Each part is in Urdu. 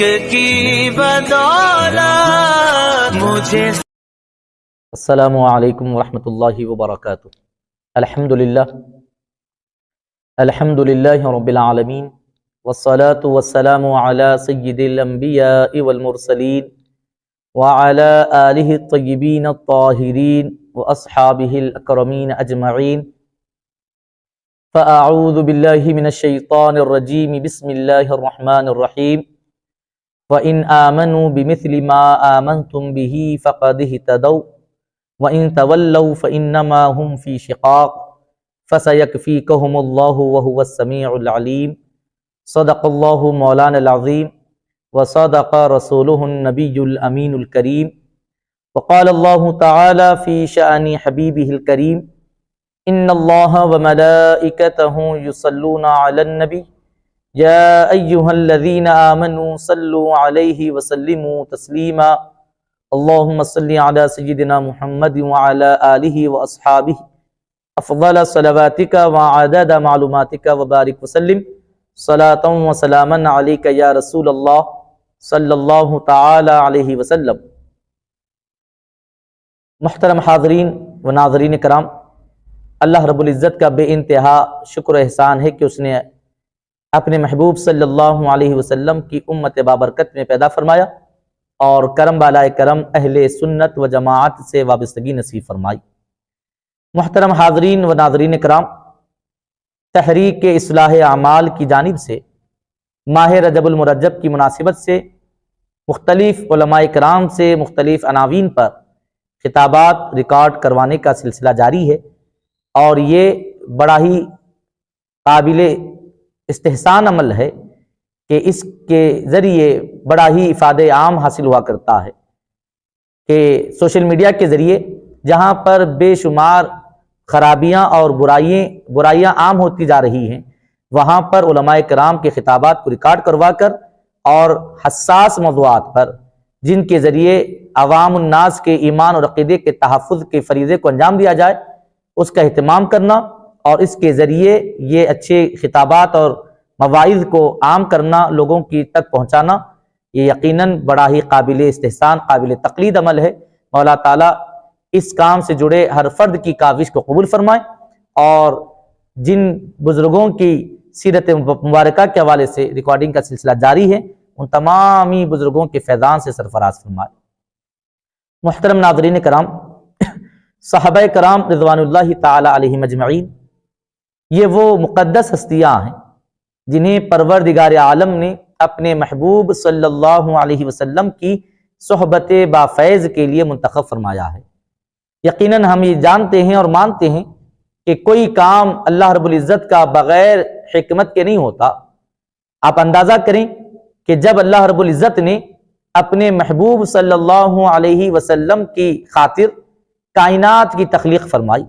عشق کی بدولت مجھے۔ السلام علیکم ورحمۃ اللہ وبرکاتہ۔ الحمدللہ رب العالمین والصلاة والسلام علی سید الانبیاء والمرسلین وعلی آلہ الطیبین الطاہرین واصحابہ الاکرمین اجمعین۔ فاعوذ باللہ من الشیطان الرجیم، بسم اللہ الرحمن الرحیم۔ وَإِنْ آمَنُوا بِمِثْلِ مَا آمَنْتُمْ بِهِ فَقَدِ اهْتَدَوْا وَإِنْ تَوَلَّوْا فَإِنَّمَا هُمْ فِي شِقَاقٍ فَسَيَكْفِيكَهُمُ اللَّهُ وَهُوَ السَّمِيعُ الْعَلِيمُ۔ صدق اللہ مولانا العظیم وصدق رسولہ النبی الامین الکریم۔ وقال اللہ تعالی فی شأن حبیبہ الکریم، ان اللہ وملائکتہ یصلون علی النبی یا ایہا الذین آمنوا صلوا علیہ وسلموا تسلیما۔ اللہم صل علی سیدنا محمد وعلی آلہ واصحابہ افضل صلواتک وعدد معلوماتک وبارک وسلم صلاۃ و سلاما علیک یا رسول اللہ صلی اللہ تعالی علیہ وسلم۔ محترم حاضرین و ناظرین کرام، اللہ رب العزت کا بے انتہا شکر و احسان ہے کہ اس نے اپنے محبوب صلی اللہ علیہ وسلم کی امت بابرکت میں پیدا فرمایا اور کرم بالائے کرم اہل سنت و جماعت سے وابستگی نصیب فرمائی۔ محترم حاضرین و ناظرین کرام، تحریک اصلاح اعمال کی جانب سے ماہ رجب المرجب کی مناسبت سے مختلف علماء کرام سے مختلف عناوین پر خطابات ریکارڈ کروانے کا سلسلہ جاری ہے، اور یہ بڑا ہی قابل استحسان عمل ہے کہ اس کے ذریعے بڑا ہی افادہ عام حاصل ہوا کرتا ہے کہ سوشل میڈیا کے ذریعے جہاں پر بے شمار خرابیاں اور برائیاں عام ہوتی جا رہی ہیں، وہاں پر علماء کرام کے خطابات کو ریکارڈ کروا کر اور حساس موضوعات پر جن کے ذریعے عوام الناس کے ایمان اور عقیدے کے تحفظ کے فریضے کو انجام دیا جائے، اس کا اہتمام کرنا اور اس کے ذریعے یہ اچھے خطابات اور مواعظ کو عام کرنا، لوگوں کی تک پہنچانا، یہ یقیناً بڑا ہی قابل استحسان، قابل تقلید عمل ہے۔ مولا تعالیٰ اس کام سے جڑے ہر فرد کی کاوش کو قبول فرمائے، اور جن بزرگوں کی سیرت مبارکہ کے حوالے سے ریکارڈنگ کا سلسلہ جاری ہے، ان تمامی بزرگوں کے فیضان سے سرفراز فرمائے۔ محترم ناظرین کرام، صحابہ کرام رضوان اللہ تعالی علیہم اجمعین یہ وہ مقدس ہستیاں ہیں جنہیں پروردگار عالم نے اپنے محبوب صلی اللہ علیہ وسلم کی صحبت بافیض کے لیے منتخب فرمایا ہے۔ یقیناً ہم یہ جانتے ہیں اور مانتے ہیں کہ کوئی کام اللہ رب العزت کا بغیر حکمت کے نہیں ہوتا۔ آپ اندازہ کریں کہ جب اللہ رب العزت نے اپنے محبوب صلی اللہ علیہ وسلم کی خاطر کائنات کی تخلیق فرمائی،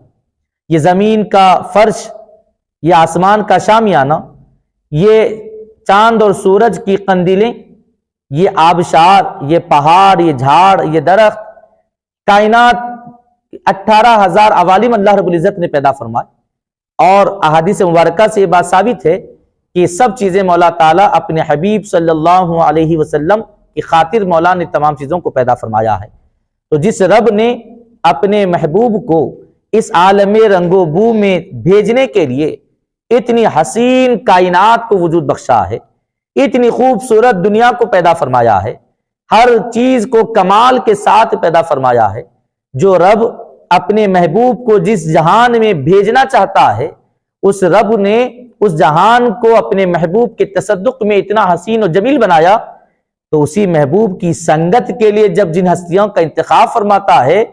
یہ زمین کا فرش، یہ آسمان کا شامیانہ، یہ چاند اور سورج کی قندیلیں، یہ آبشار، یہ پہاڑ، یہ جھاڑ، یہ درخت، کائنات 18,000 عوالم اللہ رب العزت نے پیدا فرمائے، اور احادیث مبارکہ سے یہ بات ثابت ہے کہ یہ سب چیزیں مولا تعالیٰ اپنے حبیب صلی اللہ علیہ وسلم کی خاطر مولا نے تمام چیزوں کو پیدا فرمایا ہے۔ تو جس رب نے اپنے محبوب کو اس عالم رنگ و بو میں بھیجنے کے لیے اتنی حسین کائنات کو وجود بخشا ہے، اتنی خوبصورت دنیا کو پیدا فرمایا ہے، ہر چیز کو کمال کے ساتھ پیدا فرمایا ہے، جو رب اپنے محبوب کو جس جہان میں بھیجنا چاہتا ہے، اس رب نے اس جہان کو اپنے محبوب کے تصدق میں اتنا حسین و جمیل بنایا، تو اسی محبوب کی سنگت کے لیے جب جن ہستیوں کا انتخاب فرماتا ہے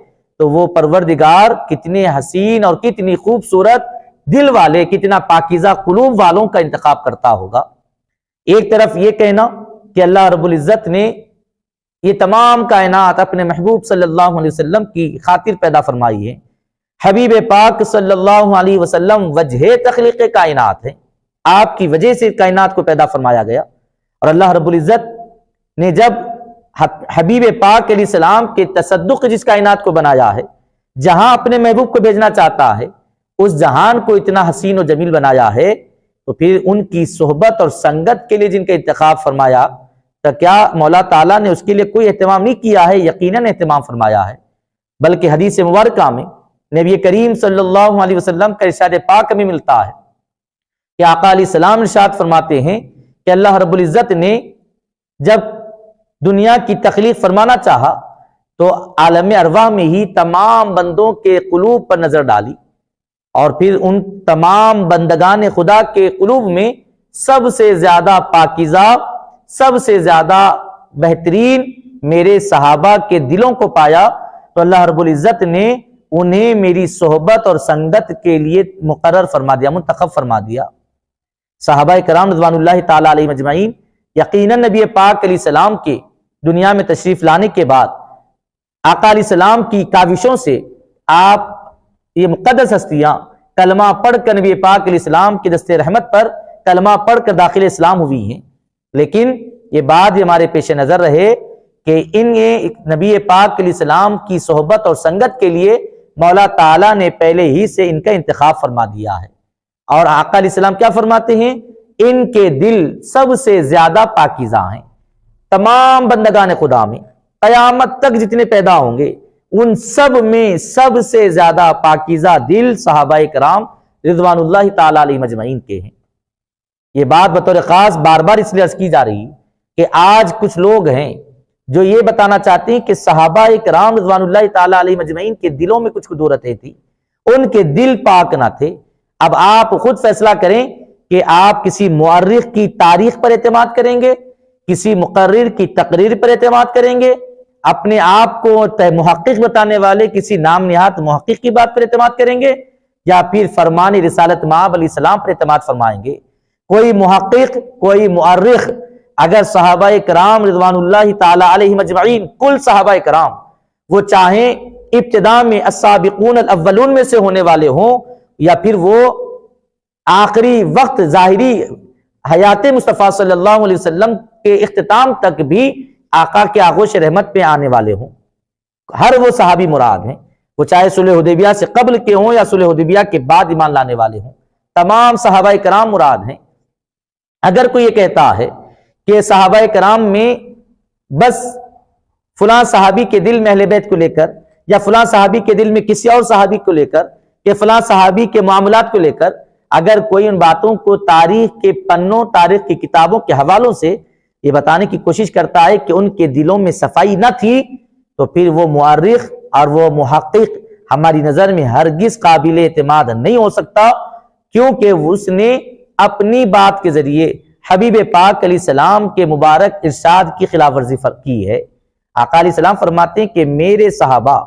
تو وہ پروردگار کتنے حسین اور کتنی خوبصورت دل والے، کتنا پاکیزہ قلوب والوں کا انتخاب کرتا ہوگا۔ ایک طرف یہ کہنا کہ اللہ رب العزت نے یہ تمام کائنات اپنے محبوب صلی اللہ علیہ وسلم کی خاطر پیدا فرمائی ہے، حبیب پاک صلی اللہ علیہ وسلم وجہ تخلیق کائنات ہے، آپ کی وجہ سے کائنات کو پیدا فرمایا گیا، اور اللہ رب العزت نے جب حبیب پاک علیہ السلام کے تصدق جس کائنات کو بنایا ہے، جہاں اپنے محبوب کو بھیجنا چاہتا ہے، اس جہان کو اتنا حسین و جمیل بنایا ہے، تو پھر ان کی صحبت اور سنگت کے لیے جن کا انتخاب فرمایا، تو کیا مولا تعالیٰ نے اس کے لیے کوئی اہتمام نہیں کیا ہے؟ یقیناً اہتمام فرمایا ہے، بلکہ حدیث مبارکہ میں نبی کریم صلی اللہ علیہ وسلم کا ارشاد پاک میں ملتا ہے کہ آقا علیہ السلام ارشاد فرماتے ہیں کہ اللہ رب العزت نے جب دنیا کی تخلیق فرمانا چاہا تو عالم ارواح میں ہی تمام بندوں کے قلوب پر نظر ڈالی، اور پھر ان تمام بندگان خدا کے قلوب میں سب سے زیادہ پاکیزہ، سب سے زیادہ بہترین میرے صحابہ کے دلوں کو پایا، تو اللہ رب العزت نے انہیں میری صحبت اور سنگت کے لیے مقرر فرما دیا، منتخب فرما دیا۔ صحابہ کرام رضوان اللہ تعالی علیہ مجمعین یقیناً نبی پاک علیہ السلام کے دنیا میں تشریف لانے کے بعد آقا علیہ السلام کی کاوشوں سے آپ یہ مقدس ہستیاں کلمہ پڑھ کر نبی پاک علیہ السلام کی دست رحمت پر کلمہ پڑھ کر داخل اسلام ہوئی ہیں، لیکن یہ بات ہمارے پیش نظر رہے کہ ان نبی پاک علیہ السلام کی صحبت اور سنگت کے لیے مولا تعالیٰ نے پہلے ہی سے ان کا انتخاب فرما دیا ہے، اور آقا علیہ السلام کیا فرماتے ہیں؟ ان کے دل سب سے زیادہ پاکیزہ ہیں، تمام بندگان خدا میں قیامت تک جتنے پیدا ہوں گے ان سب میں سب سے زیادہ پاکیزہ دل صحابہ کرام رضوان اللہ تعالی علیہ مجمعین کے ہیں۔ یہ بات بطور خاص بار بار اس لیے عرض کی جا رہی کہ آج کچھ لوگ ہیں جو یہ بتانا چاہتے ہیں کہ صحابہ کرام رضوان اللہ تعالی علیہ مجمعین کے دلوں میں کچھ قدورتیں تھی، ان کے دل پاک نہ تھے۔ اب آپ خود فیصلہ کریں کہ آپ کسی مورخ کی تاریخ پر اعتماد کریں گے، کسی مقرر کی تقریر پر اعتماد کریں گے، اپنے آپ کو محقق بتانے والے کسی نام نہاد محقق کی بات پر اعتماد کریں گے، یا پھر فرمان رسالت مآب علیہ السلام پر اعتماد فرمائیں گے؟ کوئی محقق، کوئی مؤرخ اگر صحابہ کرام رضوان اللہ تعالی علیہ مجمعین کل صحابہ کرام وہ چاہیں ابتدا میں السابقون الاولون میں سے ہونے والے ہوں، یا پھر وہ آخری وقت ظاہری حیات مصطفیٰ صلی اللہ علیہ وسلم کے اختتام تک بھی آقا کے آغوش رحمت پہ آنے والے ہوں، ہر وہ صحابی مراد ہیں، وہ چاہے صلح حدیبیہ سے قبل کے ہوں یا صلح حدیبیہ کے بعد ایمان لانے والے ہوں، تمام صحابہ کرام مراد ہیں۔ اگر کوئی یہ کہتا ہے کہ صحابہ کرام میں بس فلاں صحابی کے دل میں اہل بیت کو لے کر، یا فلاں صحابی کے دل میں کسی اور صحابی کو لے کر، کہ فلاں صحابی کے معاملات کو لے کر اگر کوئی ان باتوں کو تاریخ کے پنوں، تاریخ کی کتابوں کے حوالوں سے یہ بتانے کی کوشش کرتا ہے کہ ان کے دلوں میں صفائی نہ تھی، تو پھر وہ مؤرخ اور وہ محقق ہماری نظر میں ہرگز قابل اعتماد نہیں ہو سکتا، کیونکہ اس نے اپنی بات کے ذریعے حبیب پاک علیہ السلام کے مبارک ارشاد کی خلاف ورزی کی ہے۔ آقا علیہ السلام فرماتے ہیں کہ میرے صحابہ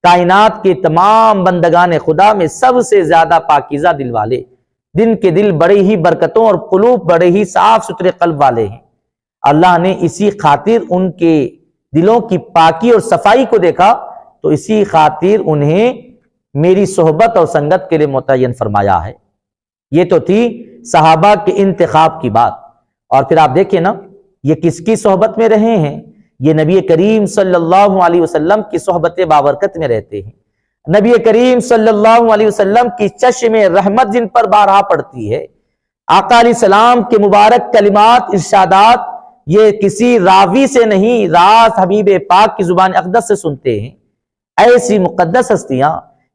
کائنات کے تمام بندگان خدا میں سب سے زیادہ پاکیزہ دل والے، جن کے دل بڑے ہی برکتوں اور قلوب بڑے ہی صاف ستھرے قلب والے ہیں۔ اللہ نے اسی خاطر ان کے دلوں کی پاکی اور صفائی کو دیکھا تو اسی خاطر انہیں میری صحبت اور سنگت کے لیے متعین فرمایا ہے۔ یہ تو تھی صحابہ کے انتخاب کی بات، اور پھر آپ دیکھیں نا یہ کس کی صحبت میں رہے ہیں؟ یہ نبی کریم صلی اللہ علیہ وسلم کی صحبت بابرکت میں رہتے ہیں، نبی کریم صلی اللہ علیہ وسلم کی چشم رحمت جن پر بارہا پڑتی ہے، آقا علیہ السلام کے مبارک کلمات، ارشادات یہ کسی راوی سے نہیں، راز حبیب پاک کی زبان اقدس سے سنتے ہیں۔ ایسی مقدس ہستیاں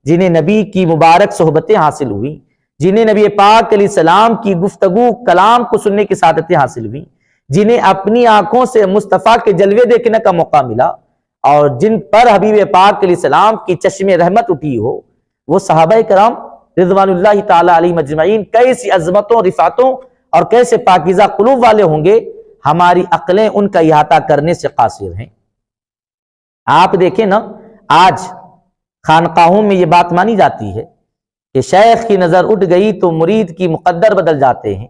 جنہیں نبی کی مبارک صحبتیں حاصل ہوئی، جنہیں نبی پاک علیہ السلام کی گفتگو کلام کو سننے کی سعادتیں حاصل ہوئی، جنہیں اپنی آنکھوں سے مصطفیٰ کے جلوے دیکھنے کا موقع ملا، اور جن پر حبیب پاک علیہ السلام کی چشم رحمت اٹھی ہو، وہ صحابہ کرام رضوان اللہ تعالی علیہ مجمعین کیسی عظمتوں، رفعتوں اور کیسے پاکیزہ قلوب والے ہوں گے، ہماری عقلیں ان کا احاطہ کرنے سے قاصر ہیں۔ آپ دیکھیں نا آج خانقاہوں میں یہ بات مانی جاتی ہے کہ شیخ کی نظر اٹھ گئی تو مرید کی مقدر بدل جاتے ہیں،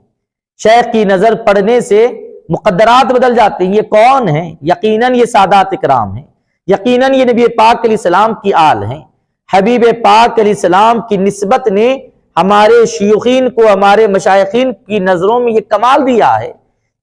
شیخ کی نظر پڑنے سے مقدرات بدل جاتے ہیں۔ یہ کون ہیں؟ یقیناً یہ سادات اکرام ہیں، یقیناً یہ نبی پاک علیہ السلام کی آل ہیں۔ حبیب پاک علیہ السلام کی نسبت نے ہمارے شیوخین کو، ہمارے مشائخین کی نظروں میں یہ کمال دیا ہے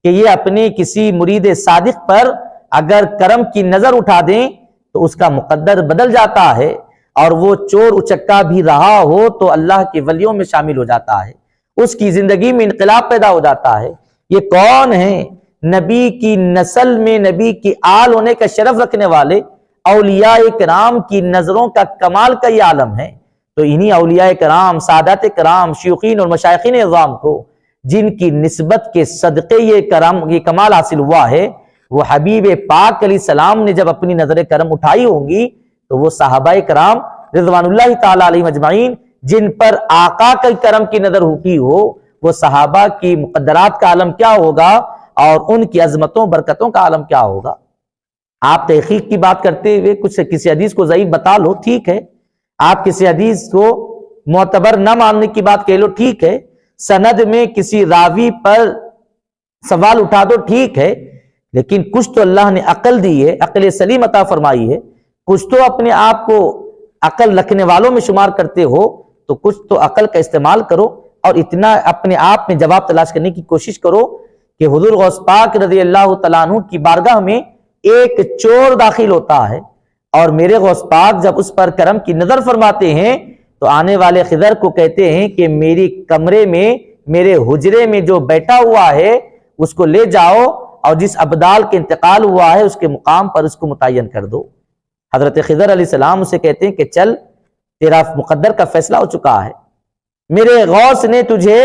کہ یہ اپنے کسی مرید صادق پر اگر کرم کی نظر اٹھا دیں تو اس کا مقدر بدل جاتا ہے، اور وہ چور اچکا بھی رہا ہو تو اللہ کے ولیوں میں شامل ہو جاتا ہے، اس کی زندگی میں انقلاب پیدا ہو جاتا ہے۔ یہ کون ہیں؟ نبی کی نسل میں نبی کی آل ہونے کا شرف رکھنے والے اولیاء کرام کی نظروں کا کمال کا یہ عالم ہے۔ تو انہی اولیاء کرام، سادات کرام، شیوخین اور مشائخین اعظام کو جن کی نسبت کے صدقے یہ کمال حاصل ہوا ہے، وہ حبیب پاک علیہ السلام نے جب اپنی نظر کرم اٹھائی ہوں گی تو وہ صحابہ کرام رضوان اللہ تعالی علیہم اجمعین جن پر آقا کا کرم کی نظر ہوتی ہو، وہ صحابہ کی مقدرات کا عالم کیا ہوگا اور ان کی عظمتوں برکتوں کا عالم کیا ہوگا۔ آپ تحقیق کی بات کرتے ہوئے کسی حدیث کو ضعیف بتا لو، ٹھیک ہے، آپ کسی حدیث کو معتبر نہ ماننے کی بات کہہ لو، ٹھیک ہے، سند میں کسی راوی پر سوال اٹھا دو، ٹھیک ہے، لیکن کچھ تو اللہ نے عقل دی ہے، عقل سلیم عطا فرمائی ہے، کچھ تو اپنے آپ کو عقل رکھنے والوں میں شمار کرتے ہو، تو کچھ تو عقل کا استعمال کرو اور اتنا اپنے آپ میں جواب تلاش کرنے کی کوشش کرو کہ حضور غوث پاک رضی اللہ تعالیٰ عنہ کی بارگاہ میں ایک چور داخل ہوتا ہے اور میرے غوث پاک جب اس پر کرم کی نظر فرماتے ہیں تو آنے والے خضر کو کہتے ہیں کہ میری کمرے میں، میرے حجرے میں جو بیٹھا ہوا ہے اس کو لے جاؤ اور جس ابدال کے انتقال ہوا ہے اس کے مقام پر اس کو متعین کر دو۔ حضرت خضر علیہ السلام اسے کہتے ہیں کہ چل، تیرا مقدر کا فیصلہ ہو چکا ہے، میرے غوث نے تجھے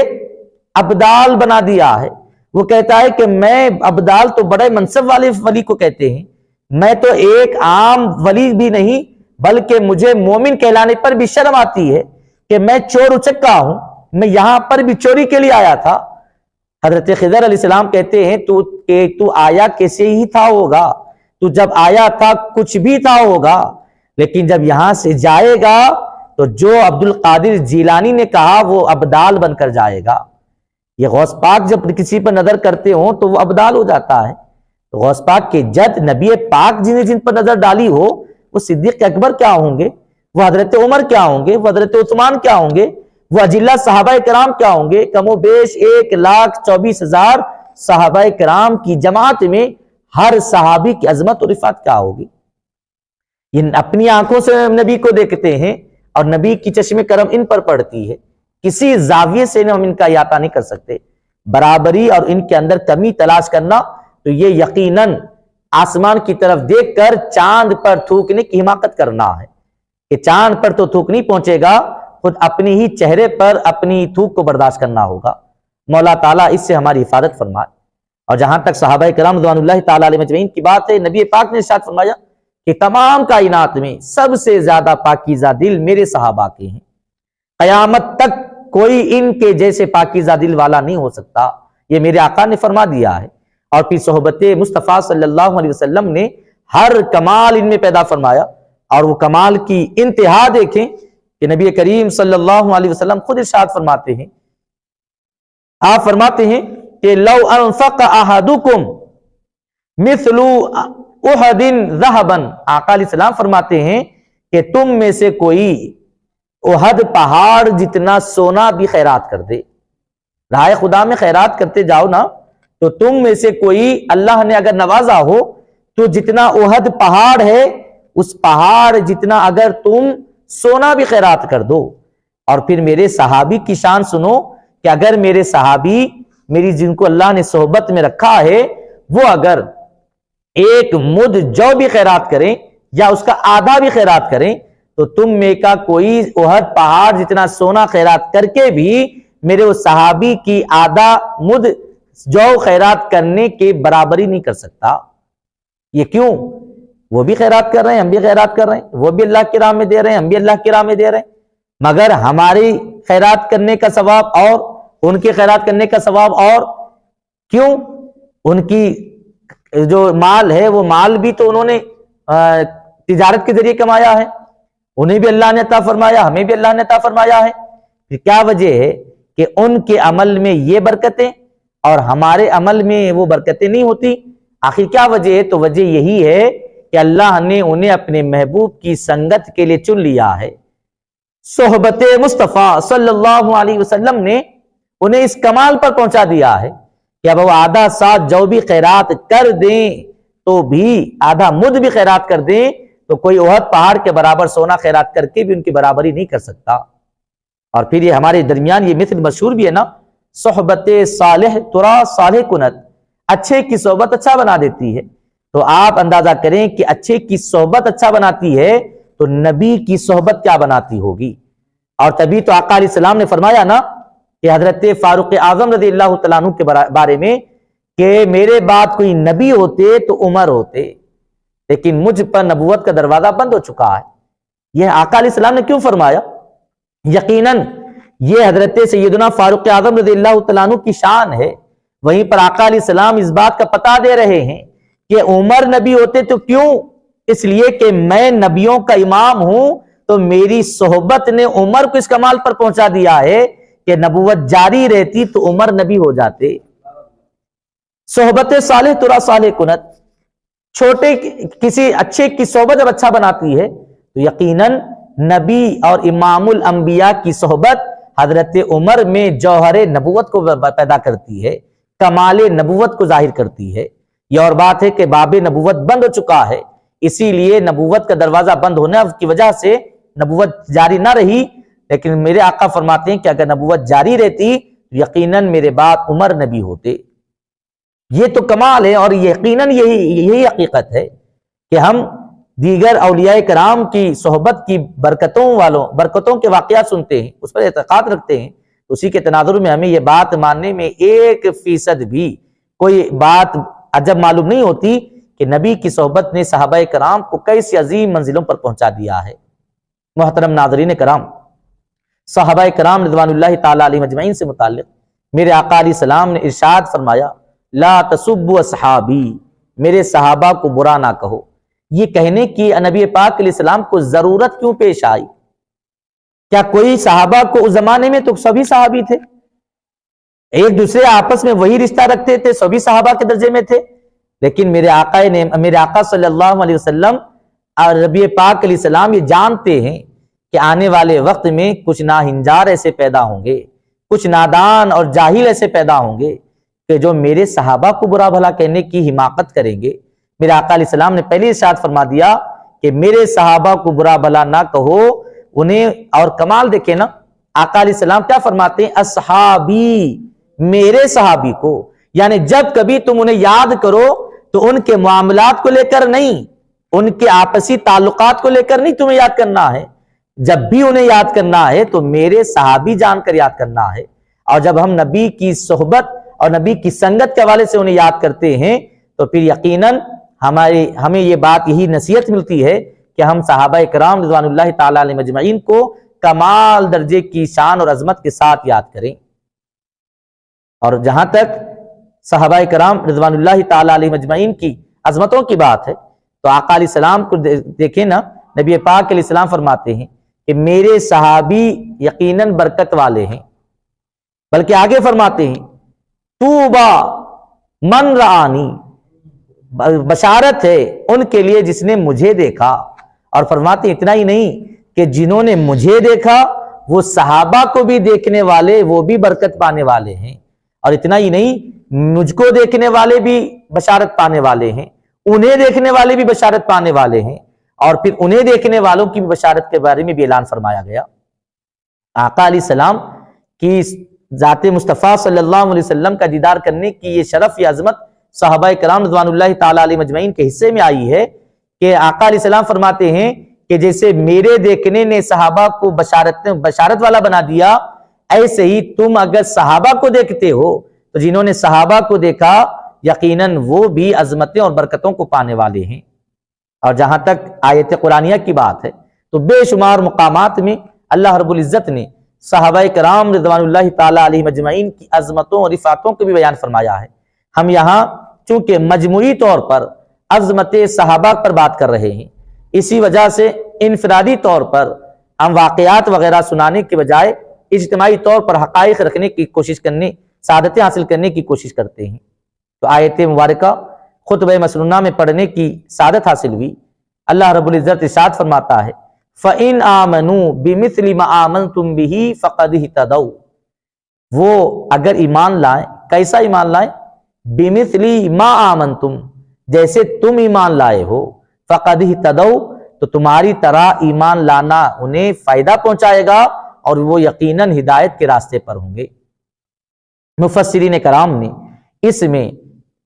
ابدال بنا دیا ہے۔ وہ کہتا ہے کہ میں ابدال تو بڑے منصب والے ولی کو کہتے ہیں، میں تو ایک عام ولی بھی نہیں بلکہ مجھے مومن کہلانے پر بھی شرم آتی ہے کہ میں چور اچکا ہوں، میں یہاں پر بھی چوری کے لیے آیا تھا۔ حضرت خضر علیہ السلام کہتے ہیں تو آیا کیسے ہی تھا ہوگا، تو جب آیا تھا کچھ بھی تھا ہوگا، لیکن جب یہاں سے جائے گا تو جو عبد القادر جیلانی نے کہا وہ ابدال بن کر جائے گا۔ یہ غوث پاک جب کسی پر نظر کرتے ہوں تو وہ ابدال ہو جاتا ہے۔ تو غوث پاک کے جد نبی پاک جن پر نظر ڈالی ہو وہ صدیق اکبر کیا ہوں گے، وہ حضرت عمر کیا ہوں گے، وہ حضرت عثمان کیا ہوں گے، وہ اجلہ صحابہ کرام کیا ہوں گے۔ کم و بیش 1,24,000 صحابہ کرام کی جماعت میں ہر صحابی کی عظمت اور رفعت کیا ہوگی۔ یہ اپنی آنکھوں سے نبی کو دیکھتے ہیں اور نبی کی چشم کرم ان پر پڑتی ہے، کسی زاویے سے ہم ان کا احاطہ نہیں کر سکتے۔ برابری اور ان کے اندر کمی تلاش کرنا تو یہ یقیناً آسمان کی طرف دیکھ کر چاند پر تھوکنے کی حماقت کرنا ہے کہ چاند پر تو تھوک نہیں پہنچے گا، خود اپنی ہی چہرے پر اپنی تھوک کو برداشت کرنا ہوگا۔ مولا تعالیٰ اس سے ہماری حفاظت فرمائے۔ اور جہاں تک صحابہ کرام رضوان اللہ تعالیٰ علیہ مجمعین کی بات ہے، نبی پاک نے ارشاد فرمایا کہ تمام کائنات میں سب سے زیادہ پاکیزہ دل میرے صحابہ کے ہیں، قیامت تک کوئی ان کے جیسے پاکیزہ دل والا نہیں ہو سکتا، یہ میرے آقا نے فرما دیا ہے۔ اور پھر صحبت مصطفیٰ صلی اللہ علیہ وسلم نے ہر کمال ان میں پیدا فرمایا، اور وہ کمال کی انتہا دیکھیں کہ نبی کریم صلی اللہ علیہ وسلم خود ارشاد فرماتے ہیں، آپ فرماتے ہیں کہ لو انفق احدکم مثل احد ذهبا، آقا علیہ السلام فرماتے ہیں کہ تم میں سے کوئی احد پہاڑ جتنا سونا بھی خیرات کر دے، راہ خدا میں خیرات کرتے جاؤ نا، تو تم میں سے کوئی اللہ نے اگر نوازا ہو تو جتنا احد پہاڑ ہے اس پہاڑ جتنا اگر تم سونا بھی خیرات کر دو۔ اور پھر میرے صحابی کی شان سنو کہ اگر میرے صحابی میری جن کو اللہ نے صحبت میں رکھا ہے وہ اگر ایک مد جو بھی خیرات کریں یا اس کا آدھا بھی خیرات کریں تو تم میں کا کوئی احد پہاڑ جتنا سونا خیرات کر کے بھی میرے وہ صحابی کی آدھا مد جو خیرات کرنے کے برابری نہیں کر سکتا۔ یہ کیوں؟ وہ بھی خیرات کر رہے ہیں، ہم بھی خیرات کر رہے ہیں، وہ بھی اللہ کی راہ میں دے رہے ہیں، ہم بھی اللہ کی راہ میں دے رہے ہیں، مگر ہماری خیرات کرنے کا ثواب اور ان کی خیرات کرنے کا ثواب اور۔ کیوں؟ ان کی جو مال ہے وہ مال بھی تو انہوں نے تجارت کے ذریعے کمایا ہے، انہیں بھی اللہ نے عطا فرمایا، ہمیں بھی اللہ نے عطا فرمایا ہے۔ پھر کیا وجہ ہے کہ ان کے عمل میں یہ برکتیں اور ہمارے عمل میں وہ برکتیں نہیں ہوتی؟ آخر کیا وجہ ہے؟ تو وجہ یہی ہے کہ اللہ نے انہیں اپنے محبوب کی سنگت کے لیے چن لیا ہے۔ صحبت مصطفیٰ صلی اللہ علیہ وسلم نے انہیں اس کمال پر پہنچا دیا ہے کہ اب وہ آدھا ساتھ جو بھی خیرات کر دیں تو بھی آدھا مد بھی خیرات کر دیں تو کوئی احد پہاڑ کے برابر سونا خیرات کر کے بھی ان کی برابری نہیں کر سکتا۔ اور پھر یہ ہمارے درمیان یہ مثل مشہور بھی ہے نا، صحبت صالح ترا صالح کنت، اچھے کی صحبت اچھا بنا دیتی ہے، تو آپ اندازہ کریں کہ اچھے کی صحبت اچھا بناتی ہے تو نبی کی صحبت کیا بناتی ہوگی۔ اور تبھی تو آقا علیہ السلام نے فرمایا نا کہ حضرت فاروق اعظم رضی اللہ تعالیٰ عنہ کے بارے میں کہ میرے بعد کوئی نبی ہوتے تو عمر ہوتے، لیکن مجھ پر نبوت کا دروازہ بند ہو چکا ہے۔ یہ آقا علیہ السلام نے کیوں فرمایا؟ یقیناً یہ حضرت سیدنا فاروق اعظم رضی اللہ تعالیٰ عنہ کی شان ہے۔ وہیں پر آقا علیہ السلام اس بات کا پتہ دے رہے ہیں کہ عمر نبی ہوتے تو کیوں؟ اس لیے کہ میں نبیوں کا امام ہوں، تو میری صحبت نے عمر کو اس کمال پر پہنچا دیا ہے کہ نبوت جاری رہتی تو عمر نبی ہو جاتے۔ صحبت صالح ترا صالح کنت، چھوٹے کسی اچھے کی صحبت جب اچھا بناتی ہے تو یقیناً نبی اور امام الانبیاء کی صحبت حضرت عمر میں جوہر نبوت کو پیدا کرتی ہے، کمال نبوت کو ظاہر کرتی ہے۔ یہ اور بات ہے کہ باب نبوت بند ہو چکا ہے، اسی لیے نبوت کا دروازہ بند ہونے کی وجہ سے نبوت جاری نہ رہی، لیکن میرے آقا فرماتے ہیں کہ اگر نبوت جاری رہتی یقیناً میرے بعد عمر نبی ہوتے۔ یہ تو کمال ہے، اور یقیناً یہی حقیقت ہے کہ ہم دیگر اولیاء کرام کی صحبت کی برکتوں کے واقعات سنتے ہیں، اس پر اعتقاد رکھتے ہیں، اسی کے تناظر میں ہمیں یہ بات ماننے میں 1% بھی کوئی بات عجب معلوم نہیں ہوتی کہ نبی کی صحبت نے صحابہ کرام کو کیسی عظیم منزلوں پر پہنچا دیا ہے۔ محترم ناظرین کرام، صحابہ کرام رضوان اللہ تعالی علیہم اجمعین سے متعلق میرے آقا علیہ السلام نے ارشاد فرمایا، لا تسبوا اصحابی، میرے صحابہ کو برا نہ کہو۔ یہ کہنے کی نبی پاک علیہ السلام کو ضرورت کیوں پیش آئی؟ کیا کوئی صحابہ کو اس زمانے میں تو سبھی صحابی تھے، ایک دوسرے آپس میں وہی رشتہ رکھتے تھے، سبھی صحابہ کے درجے میں تھے، لیکن میرے آقا صلی اللہ علیہ وسلم اور نبی پاک علیہ السلام یہ جانتے ہیں کہ آنے والے وقت میں کچھ ناہنجار ایسے پیدا ہوں گے، کچھ نادان اور جاہل ایسے پیدا ہوں گے کہ جو میرے صحابہ کو برا بھلا کہنے کی حماقت کریں گے۔ میرے آقا علیہ السلام نے پہلے ارشاد فرما دیا کہ میرے صحابہ کو برا بھلا نہ کہو انہیں، اور کمال دیکھیں نا آقا علیہ السلام کیا فرماتے ہیں، اصحابی، میرے صحابی کو، یعنی جب کبھی تم انہیں یاد کرو تو ان کے معاملات کو لے کر نہیں، ان کے آپسی تعلقات کو لے کر نہیں تمہیں یاد کرنا ہے، جب بھی انہیں یاد کرنا ہے تو میرے صحابی جان کر یاد کرنا ہے۔ اور جب ہم نبی کی صحبت اور نبی کی سنگت کے حوالے سے انہیں یاد کرتے ہیں تو پھر یقیناً ہمیں یہ بات یہی نصیحت ملتی ہے کہ ہم صحابہ کرام رضوان اللہ تعالی علیہم اجمعین کو کمال درجے کی شان اور عظمت کے ساتھ یاد کریں۔ اور جہاں تک صحابہ کرام رضوان اللہ تعالی علیہم اجمعین کی عظمتوں کی بات ہے تو آقا علیہ السلام کو دیکھیں نا، نبی پاک علیہ السلام فرماتے ہیں کہ میرے صحابی یقیناً برکت والے ہیں، بلکہ آگے فرماتے ہیں طوبا من رآنی، بشارت ہے ان کے لیے جس نے مجھے دیکھا۔ اور فرماتے ہیں اتنا ہی نہیں کہ جنہوں نے مجھے دیکھا وہ صحابہ کو بھی دیکھنے والے وہ بھی برکت پانے والے ہیں، اور اتنا ہی نہیں مجھ کو دیکھنے والے بھی بشارت پانے والے ہیں، انہیں دیکھنے والے بھی بشارت پانے والے ہیں، اور پھر انہیں دیکھنے والوں کی بھی بشارت کے بارے میں بھی اعلان فرمایا گیا۔ آقا علیہ السلام کی ذات مصطفیٰ صلی اللہ علیہ وسلم کا دیدار کرنے کی یہ شرف، یہ عظمت صحابہ کرام رضوان اللہ تعالی علیہ مجمعین کے حصے میں آئی ہے کہ آقا علیہ السلام فرماتے ہیں کہ جیسے میرے دیکھنے نے صحابہ کو بشارت والا بنا دیا، ایسے ہی تم اگر صحابہ کو دیکھتے ہو تو جنہوں نے صحابہ کو دیکھا یقیناً وہ بھی عظمتیں اور برکتوں کو پانے والے ہیں۔ اور جہاں تک آیت قرآنیہ کی بات ہے تو بے شمار مقامات میں اللہ رب العزت نے صحابہ کرام رضوان اللہ تعالی علیہ مجمعین کی عظمتوں اور رفعتوں کو بھی بیان فرمایا ہے۔ ہم یہاں چونکہ مجموعی طور پر عظمت صحابہ پر بات کر رہے ہیں، اسی وجہ سے انفرادی طور پر ہم واقعات وغیرہ سنانے کے بجائے اجتماعی طور پر حقائق رکھنے کی کوشش کرنے، سعادتیں حاصل کرنے کی کوشش کرتے ہیں۔ تو آیت مبارکہ خطبہ مسنونہ میں پڑھنے کی سعادت حاصل ہوئی۔ اللہ رب العزت ارشاد فرماتا ہے فَإِنْ آمَنُوا بِمِثْلِ مَا آمَنْتُمْ بِهِ فَقَدْ اهْتَدَوْا، وہ اگر ایمان لائیں، کیسا ایمان لائیں؟ بِمِثْلِ مَا آمَنْتُمْ، جیسے تم ایمان لائے ہو، فَقَدْ اهْتَدَوْا، تو تمہاری طرح ایمان لانا انہیں فائدہ پہنچائے گا اور وہ یقیناً ہدایت کے راستے پر ہوں گے۔ مفسرین کرام نے اس میں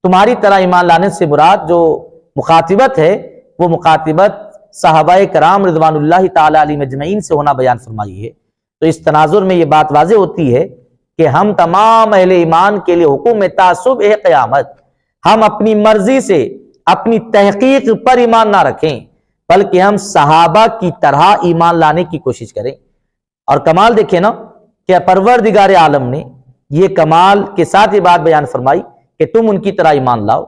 تمہاری طرح ایمان لانے سے مراد جو مخاطبت ہے وہ مخاطبت صحابہ کرام رضوان اللہ تعالی علیہ مجمعین سے ہونا بیان فرمائی ہے۔ تو اس تناظر میں یہ بات واضح ہوتی ہے کہ ہم تمام اہل ایمان کے لیے حکم تعصب ہے قیامت، ہم اپنی مرضی سے اپنی تحقیق پر ایمان نہ رکھیں بلکہ ہم صحابہ کی طرح ایمان لانے کی کوشش کریں۔ اور کمال دیکھیں نا کہ پروردگار عالم نے یہ کمال کے ساتھ یہ بات بیان فرمائی کہ تم ان کی طرح ایمان لاؤ،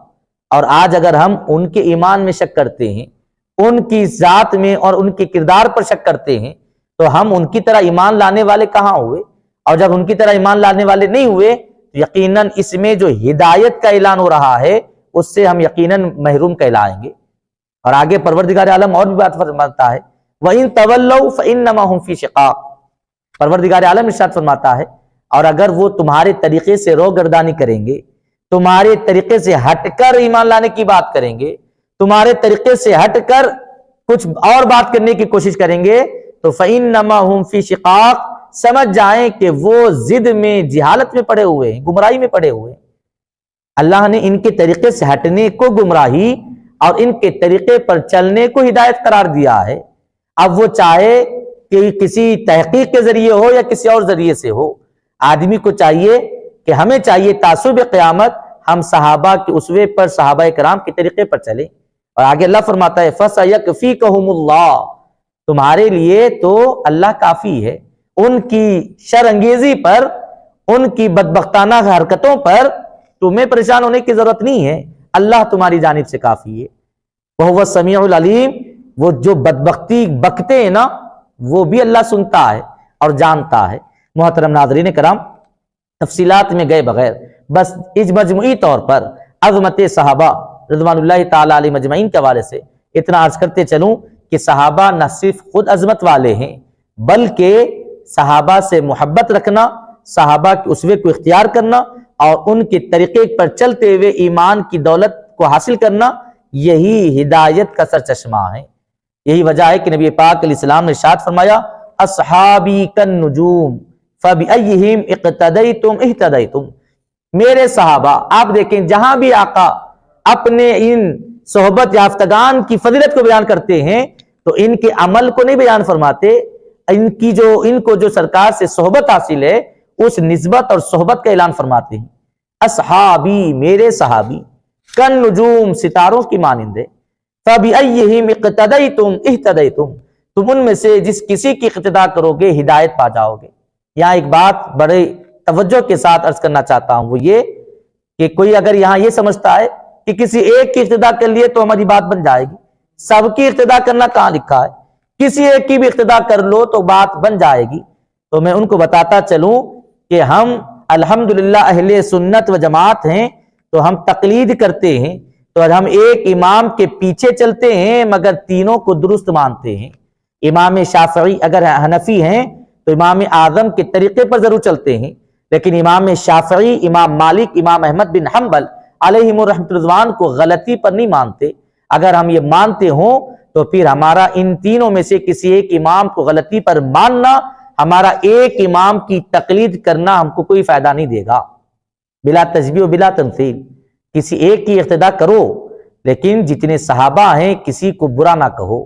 اور آج اگر ہم ان کے ایمان میں شک کرتے ہیں، ان کی ذات میں اور ان کے کردار پر شک کرتے ہیں، تو ہم ان کی طرح ایمان لانے والے کہاں ہوئے؟ اور جب ان کی طرح ایمان لانے والے نہیں ہوئے تو یقیناً اس میں جو ہدایت کا اعلان ہو رہا ہے اس سے ہم یقیناً محروم کہلائیں گے۔ اور آگے پروردگار عالم اور بھی بات فرماتا ہے وَإِن تَوَلَّوْا فَإِنَّمَا هُمْ فِي شِقَاقٍ، پروردگار عالم ارشاد فرماتا ہے اور اگر وہ تمہارے طریقے سے روگردانی کریں گے، تمہارے طریقے سے ہٹ کر ایمان لانے کی بات کریں گے، تمہارے طریقے سے ہٹ کر کچھ اور بات کرنے کی کوشش کریں گے، تو فَإِنَّمَا هُمْ فِي شِقَاقٍ، سمجھ جائیں کہ وہ ضد میں، جہالت میں پڑے ہوئے ہیں، گمراہی میں پڑے ہوئے ہیں۔ اللہ نے ان کے طریقے سے ہٹنے کو گمراہی اور ان کے طریقے پر چلنے کو ہدایت قرار دیا ہے۔ اب وہ چاہے کہ کسی تحقیق کے ذریعے ہو یا کسی اور ذریعے سے ہو، آدمی کو چاہیے کہ ہمیں چاہیے تعصب قیامت ہم صحابہ کے اسوے پر، صحابہ کرام کے طریقے پر چلیں۔ اور آگے اللہ فرماتا ہے فَسَيَكْفِيكَهُمُ اللَّهُ، تمہارے لیے تو اللہ کافی ہے، ان کی شر انگیزی پر، ان کی بدبختانہ حرکتوں پر تمہیں پریشان ہونے کی ضرورت نہیں ہے، اللہ تمہاری جانب سے کافی ہے۔ وَهُوَ السَّمِيعُ الْعَلِيمُ، وہ جو بدبختی بکتے ہیں نا وہ بھی اللہ سنتا ہے اور جانتا ہے۔ محترم ناظرین کرام، تفصیلات میں گئے بغیر بس اس مجموعی طور پر عظمت صحابہ رضوان اللہ تعالی علیہ مجمعین کے حوالے سے اتنا عرض کرتے چلوں کہ صحابہ نہ صرف خود عظمت والے ہیں بلکہ صحابہ سے محبت رکھنا، صحابہ کے اسوے کو اختیار کرنا اور ان کے طریقے پر چلتے ہوئے ایمان کی دولت کو حاصل کرنا، یہی ہدایت کا سر چشمہ ہے۔ یہی وجہ ہے کہ نبی پاک علیہ السلام نے ارشاد فرمایا اصحابی کالنجوم فبأیہم اقتدیتم اہتدیتم، میرے صحابہ، آپ دیکھیں جہاں بھی آقا اپنے ان صحبت یافتگان کی فضیلت کو بیان کرتے ہیں تو ان کے عمل کو نہیں بیان فرماتے، ان کو جو سرکار سے صحبت حاصل ہے اس نسبت اور صحبت کا اعلان فرماتے ہیں۔ اصحابی، میرے صحابی، کالنجوم، ستاروں کی مانند ہے، فبأیہم اقتدیتم اہتدیتم، تم ان میں سے جس کسی کی اقتداء کرو گے ہدایت پا جاؤ گے۔ یہاں ایک بات بڑے توجہ کے ساتھ عرض کرنا چاہتا ہوں، وہ یہ کہ کوئی اگر یہاں یہ سمجھتا ہے کہ کسی ایک کی اقتداء کر لیے تو ہماری بات بن جائے گی، سب کی اقتداء کرنا کہاں لکھا ہے؟ کسی ایک کی بھی اقتداء کر لو تو بات بن جائے گی۔ تو میں ان کو بتاتا چلوں کہ ہم الحمدللہ اہل سنت و جماعت ہیں، تو ہم تقلید کرتے ہیں، تو ہم ایک امام کے پیچھے چلتے ہیں مگر تینوں کو درست مانتے ہیں۔ امام شافعی اگر حنفی ہیں تو امام اعظم کے طریقے پر ضرور چلتے ہیں، لیکن امام شافعی، امام مالک، امام احمد بن حنبل علیہم الرحمۃ رضوان کو غلطی پر نہیں مانتے۔ اگر ہم یہ مانتے ہوں تو پھر ہمارا ان تینوں میں سے کسی ایک امام کو غلطی پر ماننا، ہمارا ایک امام کی تقلید کرنا ہم کو کوئی فائدہ نہیں دے گا، بلا تشبیہ و بلا تمثیل۔ کسی ایک کی اقتداء کرو لیکن جتنے صحابہ ہیں کسی کو برا نہ کہو۔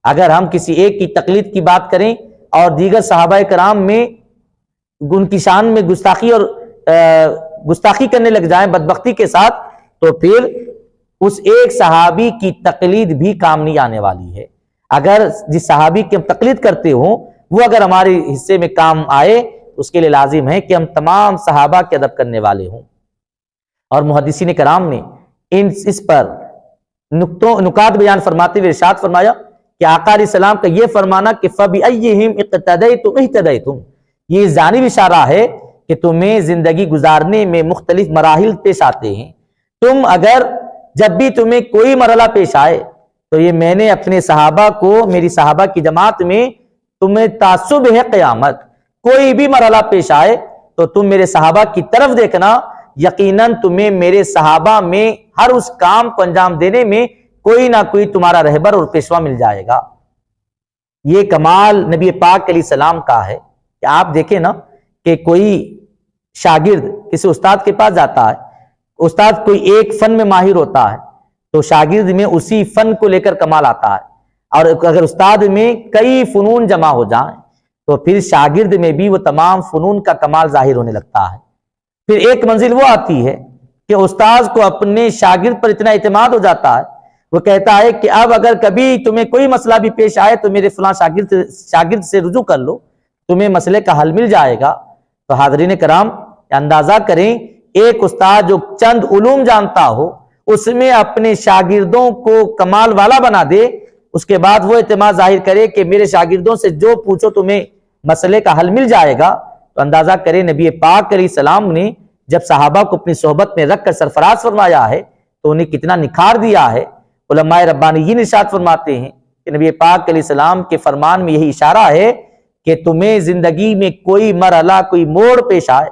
اگر ہم کسی ایک کی تقلید کی بات کریں اور دیگر صحابہ کرام میں ان کی شان میں گستاخی کرنے لگ جائیں بدبختی کے ساتھ، تو پھر اس ایک صحابی کی تقلید بھی کام نہیں آنے والی ہے۔ اگر جس صحابی کی ہم تقلید کرتے ہوں وہ اگر ہمارے حصے میں کام آئے تو اس کے لیے لازم ہے کہ ہم تمام صحابہ کے ادب کرنے والے ہوں۔ اور محدثین کرام نے اس پر نکات بیان فرماتے ہوئے ارشاد فرمایا کہ آقا علیہ السلام کا یہ فرمانا کہ فَبِأَيِّهِمْ اِقْتَدَيْتُمْ اِهْتَدَيْتُمْ، یہ جانب اشارہ ہے کہ تمہیں زندگی گزارنے میں مختلف مراحل پیش آتے ہیں، تم اگر جب بھی تمہیں کوئی مرحلہ پیش آئے تو یہ میں نے اپنے صحابہ کو، میری صحابہ کی جماعت میں تمہیں تعصب ہے قیامت، کوئی بھی مرحلہ پیش آئے تو تم میرے صحابہ کی طرف دیکھنا، یقیناً تمہیں میرے صحابہ میں ہر اس کام کو انجام دینے میں کوئی نہ کوئی تمہارا رہبر اور پیشوا مل جائے گا۔ یہ کمال نبی پاک علیہ السلام کا ہے کہ آپ دیکھیں نا کہ کوئی شاگرد کسی استاد کے پاس جاتا ہے استاد کوئی ایک فن میں ماہر ہوتا ہے تو شاگرد میں اسی فن کو لے کر کمال آتا ہے، اور اگر استاد میں کئی فنون جمع ہو جائیں تو پھر شاگرد میں بھی وہ تمام فنون کا کمال ظاہر ہونے لگتا ہے۔ پھر ایک منزل وہ آتی ہے کہ استاد کو اپنے شاگرد پر اتنا اعتماد ہو جاتا ہے، وہ کہتا ہے کہ اب اگر کبھی تمہیں کوئی مسئلہ بھی پیش آئے تو میرے فلاں شاگرد سے رجوع کر لو، تمہیں مسئلے کا حل مل جائے گا۔ تو حاضرین کرام اندازہ کریں، ایک استاد جو چند علوم جانتا ہو اس میں اپنے شاگردوں کو کمال والا بنا دے، اس کے بعد وہ اعتماد ظاہر کرے کہ میرے شاگردوں سے جو پوچھو تمہیں مسئلے کا حل مل جائے گا، تو اندازہ کریں نبی پاک علیہ السلام نے جب صحابہ کو اپنی صحبت میں رکھ کر سرفراز فرمایا ہے تو انہیں کتنا نکھار دیا ہے۔ علماء ربانیین ارشاد فرماتے ہیں کہ نبی پاک علیہ السلام کے فرمان میں یہی اشارہ ہے کہ تمہیں زندگی میں کوئی مرحلہ کوئی موڑ پیش آئے،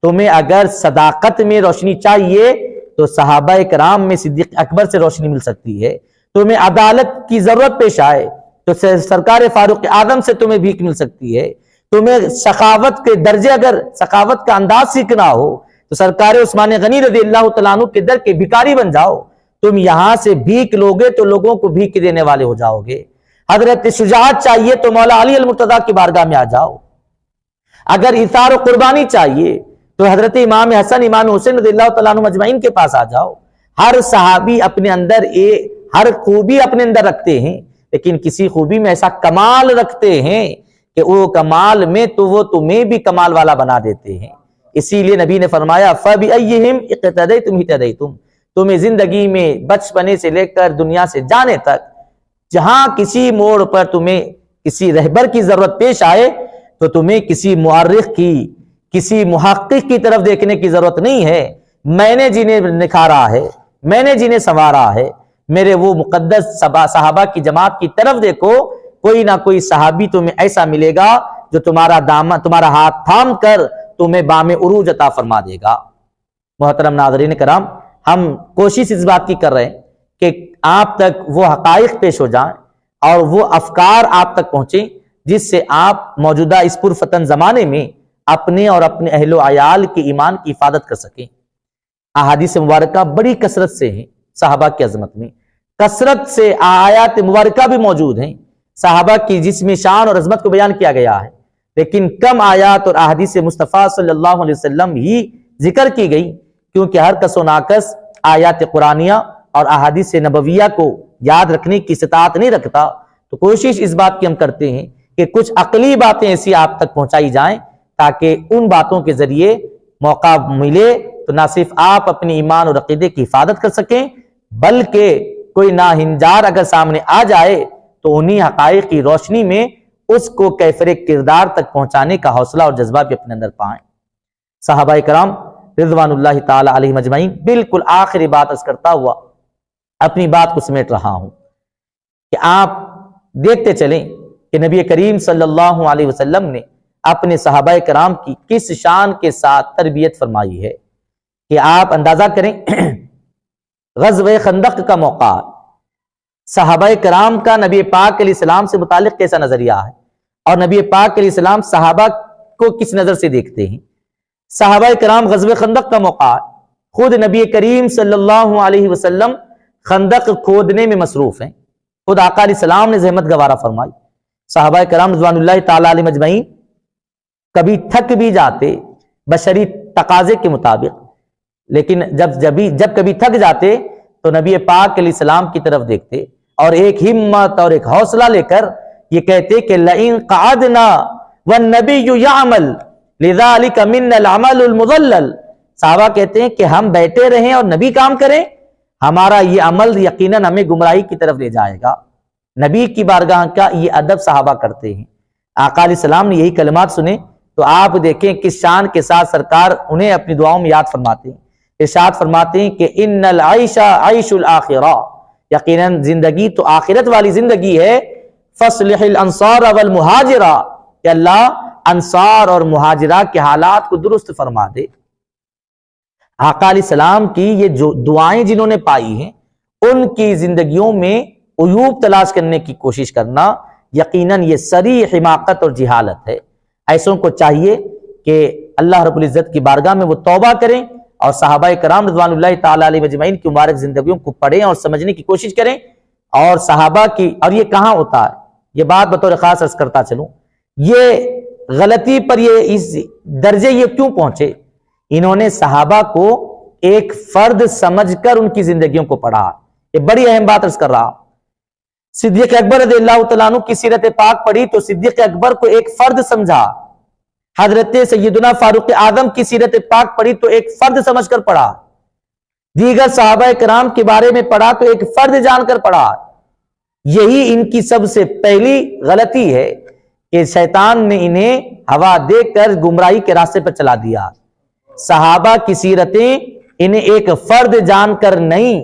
تمہیں اگر صداقت میں روشنی چاہیے تو صحابہ کرام میں صدیق اکبر سے روشنی مل سکتی ہے، تمہیں عدالت کی ضرورت پیش آئے تو سرکار فاروق اعظم سے تمہیں بھیک مل سکتی ہے، تمہیں سخاوت کے درجے اگر سخاوت کا انداز سیکھنا ہو تو سرکار عثمان غنی رضی اللہ تعالیٰ عنہ کے در کے بھکاری بن جاؤ، تم یہاں سے بھیک لوگے تو لوگوں کو بھیک دینے والے ہو جاؤ گے۔ حضرت شجاعت چاہیے تو مولا علی المرتضیٰ کی بارگاہ میں آ جاؤ، اگر ایثار و قربانی چاہیے تو حضرت امام حسن امام حسین رضی اللہ تعالیٰ عنہ مجمعین کے پاس آ جاؤ۔ ہر صحابی اپنے اندر ہر خوبی اپنے اندر رکھتے ہیں، لیکن کسی خوبی میں ایسا کمال رکھتے ہیں کہ وہ کمال میں تو وہ تمہیں بھی کمال والا بنا دیتے ہیں۔ اسی لیے نبی نے فرمایا فَبِأَيِّهِمْ اِقْتَدَيْتُمْ اهْتَدَيْتُمْ، تمہیں زندگی میں بچپنے سے لے کر دنیا سے جانے تک جہاں کسی موڑ پر تمہیں کسی رہبر کی ضرورت پیش آئے تو تمہیں کسی مورخ کی کسی محقق کی طرف دیکھنے کی ضرورت نہیں ہے، میں نے جنہیں نکھارا ہے، میں نے جنہیں سنوارا ہے، میرے وہ مقدس صحابہ کی جماعت کی طرف دیکھو، کوئی نہ کوئی صحابی تمہیں ایسا ملے گا جو تمہارا ہاتھ تھام کر تمہیں بام عروج عطا فرما دے گا۔ محترم ناظرین کرام، ہم کوشش اس بات کی کر رہے ہیں کہ آپ تک وہ حقائق پیش ہو جائیں اور وہ افکار آپ تک پہنچیں جس سے آپ موجودہ اس پرفتن زمانے میں اپنے اور اپنے اہل و عیال کے ایمان کی حفاظت کر سکیں۔ احادیث مبارکہ بڑی کثرت سے ہیں، صحابہ کی عظمت میں کثرت سے آیات مبارکہ بھی موجود ہیں صحابہ کی جس میں شان اور عظمت کو بیان کیا گیا ہے، لیکن کم آیات اور احادیث مصطفیٰ صلی اللہ علیہ وسلم ہی ذکر کی گئی، کیونکہ ہر کس و ناکس آیات قرآنیہ اور احادیث نبویہ کو یاد رکھنے کی استطاعت نہیں رکھتا۔ تو کوشش اس بات کی ہم کرتے ہیں کہ کچھ عقلی باتیں ایسی آپ تک پہنچائی جائیں تاکہ ان باتوں کے ذریعے موقع ملے تو نہ صرف آپ اپنی ایمان اور عقیدے کی حفاظت کر سکیں، بلکہ کوئی ناہنجار اگر سامنے آ جائے تو انہی حقائق کی روشنی میں اس کو کیفر کردار تک پہنچانے کا حوصلہ اور جذبہ بھی اپنے اندر پائیں۔ صحابہ کرام رضوان اللہ تعالی علیہ مجمعین، بالکل آخری بات عرض کرتا ہوا اپنی بات کو سمیٹ رہا ہوں کہ آپ دیکھتے چلیں کہ نبی کریم صلی اللہ علیہ وسلم نے اپنے صحابہ کرام کی کس شان کے ساتھ تربیت فرمائی ہے کہ آپ اندازہ کریں غزوہ خندق کا موقع، صحابہ کرام کا نبی پاک علیہ السلام سے متعلق کیسا نظریہ ہے اور نبی پاک علیہ السلام صحابہ کو کس نظر سے دیکھتے ہیں۔ صحابہ کرام غزوہ خندق کا موقع، خود نبی کریم صلی اللہ علیہ وسلم خندق کھودنے میں مصروف ہیں، خود آقا علیہ السلام نے زحمت گوارہ فرمائی۔ صحابہ کرام رضوان اللہ تعالی علیہ مجمعین کبھی تھک بھی جاتے بشری تقاضے کے مطابق، لیکن جب کبھی تھک جاتے تو نبی پاک علیہ السلام کی طرف دیکھتے اور ایک ہمت اور ایک حوصلہ لے کر یہ کہتے کہ لئن قعدنا والنبی یعمل لذلک منا العمل المضلل، صحابہ کہتے ہیں کہ ہم بیٹھے رہیں اور نبی کام کریں، ہمارا یہ عمل یقیناً ہمیں گمراہی کی طرف لے جائے گا۔ نبی کی بارگاہ کا یہ ادب صحابہ کرتے ہیں۔ آقا علیہ السلام نے یہی کلمات سنے تو آپ دیکھیں کس شان کے ساتھ سرکار انہیں اپنی دعاؤں میں یاد فرماتے ہیں، ارشاد فرماتے ہیں کہ ان العیش عیش الاخرہ، یقیناً زندگی تو آخرت والی زندگی ہے، فاصلح الانصار والمہاجرہ، کہ اللہ انصار اور مہاجرہ کے حالات کو درست فرما دے۔ آقا علیہ السلام کی یہ جو دعائیں جنہوں نے پائی ہیں ان کی زندگیوں میں عیوب تلاش کرنے کی کوشش کرنا یقیناً یہ صریح حماقت اور جہالت ہے۔ ایسوں کو چاہیے کہ اللہ رب العزت کی بارگاہ میں وہ توبہ کریں اور صحابہ کرام رضوان اللہ تعالی علیہ مجمعین کی مبارک زندگیوں کو پڑھیں اور سمجھنے کی کوشش کریں، اور صحابہ کی، اور یہ کہاں ہوتا ہے، یہ بات بطور خاص عرض کرتا چلوں، یہ غلطی پر یہ اس درجے یہ کیوں پہنچے؟ انہوں نے صحابہ کو ایک فرد سمجھ کر ان کی زندگیوں کو پڑھا۔ یہ بڑی اہم بات عرض کر رہا۔ صدیق اکبر رضی اللہ تعالیٰ عنہ کی سیرت پاک پڑھی تو صدیق اکبر کو ایک فرد سمجھا، حضرت سیدنا فاروق اعظم کی سیرت پاک پڑھی تو ایک فرد سمجھ کر پڑھا، دیگر صحابہ کرام کے بارے میں پڑھا تو ایک فرد جان کر پڑھا۔ یہی ان کی سب سے پہلی غلطی ہے کہ شیطان نے انہیں ہوا دے کر گمراہی کے راستے پر چلا دیا۔ صحابہ کی سیرتیں انہیں ایک فرد جان کر نہیں،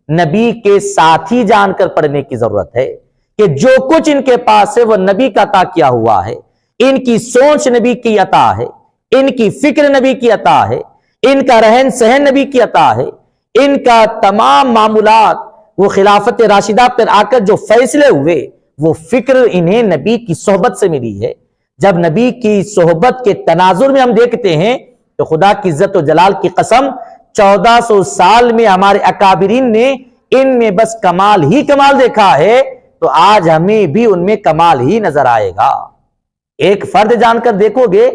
نبی کے ساتھی جان کر پڑھنے کی ضرورت ہے کہ جو کچھ ان کے پاس ہے وہ نبی کا عطا کیا ہوا ہے، ان کی سوچ نبی کی عطا ہے، ان کی فکر نبی کی عطا ہے، ان کا رہن سہن نبی کی عطا ہے، ان کا تمام معمولات، وہ خلافت راشدہ پر آ کر جو فیصلے ہوئے وہ فکر انہیں نبی کی صحبت سے ملی ہے۔ جب نبی کی صحبت کے تناظر میں ہم دیکھتے ہیں تو خدا کی عزت و جلال کی قسم 1400 سال میں ہمارے اکابرین نے ان میں بس کمال ہی کمال دیکھا ہے، تو آج ہمیں بھی ان میں کمال ہی نظر آئے گا۔ ایک فرد جان کر دیکھو گے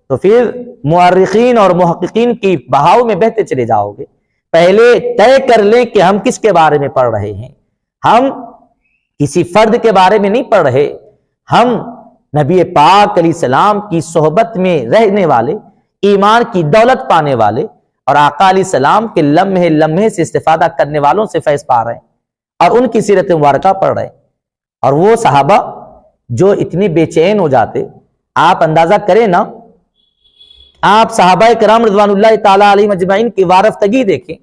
تو پھر مورخین اور محققین کی بہاؤ میں بہتے چلے جاؤ گے۔ پہلے طے کر لیں کہ ہم کس کے بارے میں پڑھ رہے ہیں۔ ہم کسی فرد کے بارے میں نہیں پڑھ رہے، ہم نبی پاک علیہ السلام کی صحبت میں رہنے والے، ایمان کی دولت پانے والے اور آقا علیہ السلام کے لمحے لمحے سے استفادہ کرنے والوں سے فیض پا رہے ہیں اور ان کی سیرت مبارکہ پڑھ رہے ہیں۔ اور وہ صحابہ جو اتنے بے چین ہو جاتے، آپ اندازہ کریں نا، آپ صحابہ کرام رضوان اللہ تعالی علیہ مجمعین کی وارفتگی دیکھیں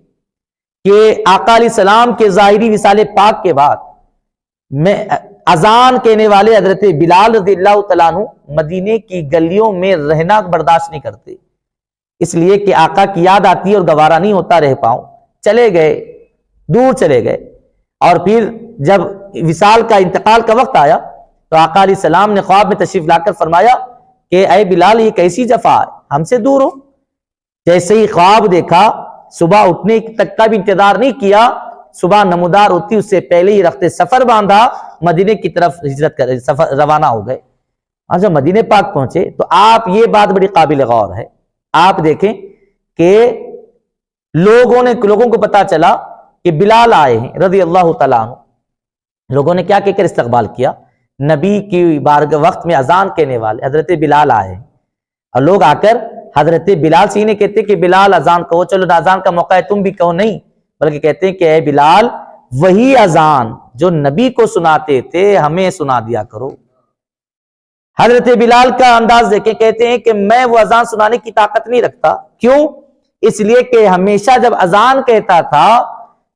کہ آقا علیہ السلام کے ظاہری وصال پاک کے بعد میں اذان کہنے والے حضرت بلال رضی اللہ تعالیٰ عنہ مدینے کی گلیوں میں رہنا برداشت نہیں کرتے، اس لیے کہ آقا کی یاد آتی ہے اور گوارا نہیں ہوتا رہ پاؤں، چلے گئے، دور چلے گئے۔ اور پھر جب وصال کا انتقال کا وقت آیا تو آقا علیہ السلام نے خواب میں تشریف لا کر فرمایا کہ اے بلال، یہ کیسی جفا ہے، ہم سے دور ہو۔ جیسے ہی خواب دیکھا، صبح اٹھنے تک کا بھی انتظار نہیں کیا، صبح نمودار ہوتی اس سے پہلے ہی رخت سفر باندھا، مدینے کی طرف ہجرت کر روانہ ہو گئے۔ اور جب مدینے پاک پہنچے تو آپ، یہ بات بڑی قابل غور ہے، آپ دیکھیں کہ لوگوں کو پتا چلا کہ بلال آئے ہیں رضی اللہ تعالیٰ عنہ۔ لوگوں نے کیا کہہ کر استقبال کیا؟ نبی کی بارگاہ وقت میں اذان کہنے والے حضرت بلال آئے ہیں، اور لوگ آ کر حضرت بلال سے نہیں کہتے کہ بلال اذان کہو، چلو اذان کا موقع ہے تم بھی کہو، نہیں، بلکہ کہتے ہیں کہ اے بلال، وہی اذان جو نبی کو سناتے تھے ہمیں سنا دیا کرو۔ حضرت بلال کا انداز دیکھیں، کہتے ہیں کہ میں وہ اذان سنانے کی طاقت نہیں رکھتا۔ کیوں؟ اس لیے کہ ہمیشہ جب اذان کہتا تھا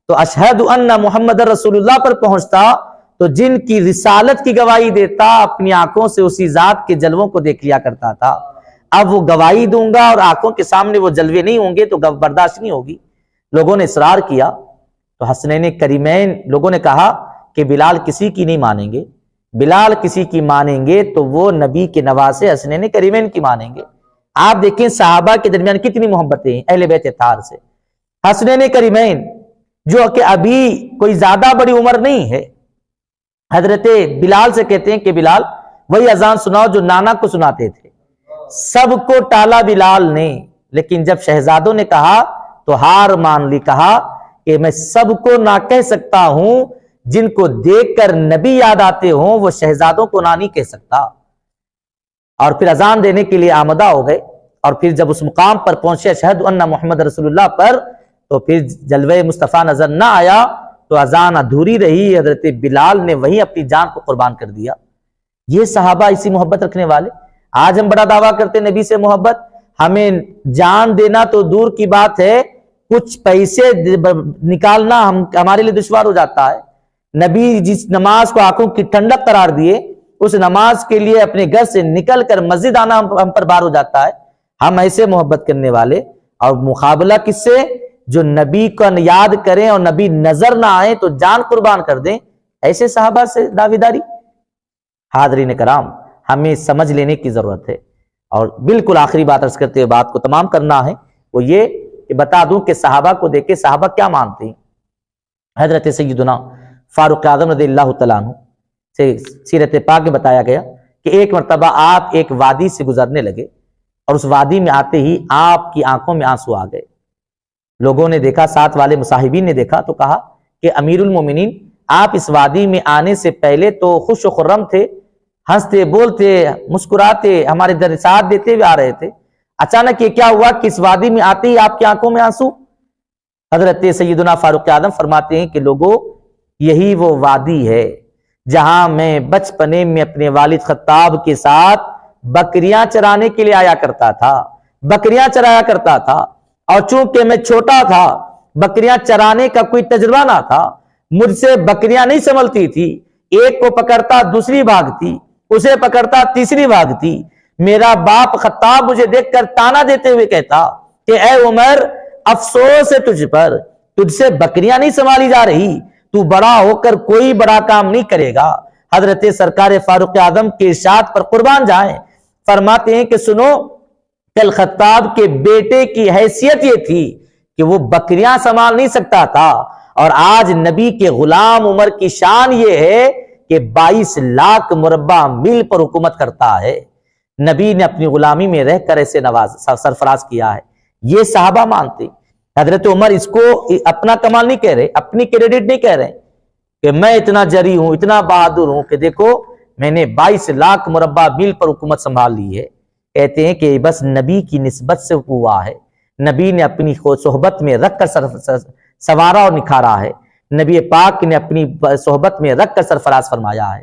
تو اشہد ان محمد رسول اللہ پر پہنچتا تو جن کی رسالت کی گواہی دیتا اپنی آنکھوں سے اسی ذات کے جلووں کو دیکھ لیا کرتا تھا۔ اب وہ گواہی دوں گا اور آنکھوں کے سامنے وہ جلوے نہیں ہوں گے تو برداشت نہیں ہوگی۔ لوگوں نے اصرار کیا تو حسنین کریمین لوگوں نے کہا کہ بلال کسی کی نہیں مانیں گے، بلال کسی کی مانیں گے تو وہ نبی کے نواسے حسنین کریمین کی مانیں گے۔ آپ دیکھیں صحابہ کے درمیان کتنی محبتیں ہیں اہل بیت اطہار سے۔ حسنین کریمین جو کہ ابھی کوئی زیادہ بڑی عمر نہیں ہے، حضرت بلال سے کہتے ہیں کہ بلال وہی اذان سناؤ جو نانا کو سناتے تھے۔ سب کو ٹالا بلال نے، لیکن جب شہزادوں نے کہا تو ہار مان لی، کہا کہ میں سب کو نہ کہہ سکتا ہوں، جن کو دیکھ کر نبی یاد آتے ہوں وہ شہزادوں کو نہ نہیں کہہ سکتا۔ اور پھر اذان دینے کے لیے آمدہ ہو گئے، اور پھر جب اس مقام پر پہنچے اشہد ان محمد رسول اللہ پر تو پھر جلوہ مصطفیٰ نظر نہ آیا تو اذان ادھوری رہی۔ حضرت بلال نے وہیں اپنی جان کو قربان کر دیا۔ یہ صحابہ اسی محبت رکھنے والے۔ آج ہم بڑا دعویٰ کرتے ہیں نبی سے محبت، ہمیں جان دینا تو دور کی بات ہے، کچھ پیسے نکالنا ہمارے لیے دشوار ہو جاتا ہے۔ نبی جس نماز کو آنکھوں کی ٹھنڈک قرار دیے، اس نماز کے لیے اپنے گھر سے نکل کر مسجد آنا ہم پر بار ہو جاتا ہے۔ ہم ایسے محبت کرنے والے، اور مقابلہ کس سے؟ جو نبی کو یاد کریں اور نبی نظر نہ آئے تو جان قربان کر دیں، ایسے صحابہ سے دعویداری۔ حاضرین کرام، ہمیں سمجھ لینے کی ضرورت ہے۔ اور بالکل آخری بات عرض کرتے ہوئے بات کو تمام کرنا ہے، وہ یہ کہ بتا دوں کہ صحابہ کو دیکھ کے صحابہ کیا مانتے ہیں۔ حضرت سیدنا فاروق اعظم رضی اللہ تعالیٰ عنہ سے سیرت پاک میں بتایا گیا کہ ایک مرتبہ آپ ایک وادی سے گزرنے لگے اور اس وادی میں آتے ہی آپ کی آنکھوں میں آنسو آ گئے۔ لوگوں نے دیکھا، ساتھ والے مصاحبین نے دیکھا تو کہا کہ امیر المومنین آپ اس وادی میں آنے سے پہلے تو خوش و خرم تھے، ہنستے بولتے مسکراتے ہمارے در ساتھ دیتے ہوئے آ رہے تھے، اچانک یہ کیا ہوا کہ اس وادی میں آتے ہی آپ کی آنکھوں میں آنسو؟ حضرت سیدنا فاروق اعظم فرماتے ہیں کہ لوگوں، یہی وہ وادی ہے جہاں میں بچپنے میں اپنے والد خطاب کے ساتھ بکریاں چرانے کے لیے آیا کرتا تھا، بکریاں چرایا کرتا تھا، اور چونکہ میں چھوٹا تھا، بکریاں چرانے کا کوئی تجربہ نہ تھا، مجھ سے بکریاں نہیں سنبھلتی تھی، ایک کو پکڑتا دوسری بھاگتی، اسے پکڑتا تیسری بھاگتی۔ میرا باپ خطاب مجھے دیکھ کر تانا دیتے ہوئے کہتا کہ اے عمر، افسوس ہے تجھ پر، تجھ سے بکریاں نہیں سنبھالی جا رہی، تو بڑا ہو کر کوئی بڑا کام نہیں کرے گا۔ حضرت سرکار فاروق اعظم کے ارشاد پر قربان جائیں، فرماتے ہیں کہ سنو، کل خطاب کے بیٹے کی حیثیت یہ تھی کہ وہ بکریاں سنبھال نہیں سکتا تھا، اور آج نبی کے غلام عمر کی شان یہ ہے کہ 22 لاکھ مربع میل پر حکومت کرتا ہے۔ نبی نے اپنی غلامی میں رہ کر ایسے سرفراز کیا ہے، یہ صحابہ مانتے۔ حضرت عمر اس کو اپنا کمال نہیں کہہ رہے، اپنی کریڈٹ نہیں کہہ رہے کہ میں اتنا جری ہوں، اتنا بہادر ہوں کہ دیکھو میں نے 22 لاکھ مربع میل پر حکومت سنبھال لی ہے۔ کہتے ہیں کہ بس نبی کی نسبت سے ہوا ہے، نبی نے اپنی صحبت میں رکھ کر سنوارا اور نکھارا ہے، نبی پاک نے اپنی صحبت میں رکھ کر سرفراز فرمایا ہے۔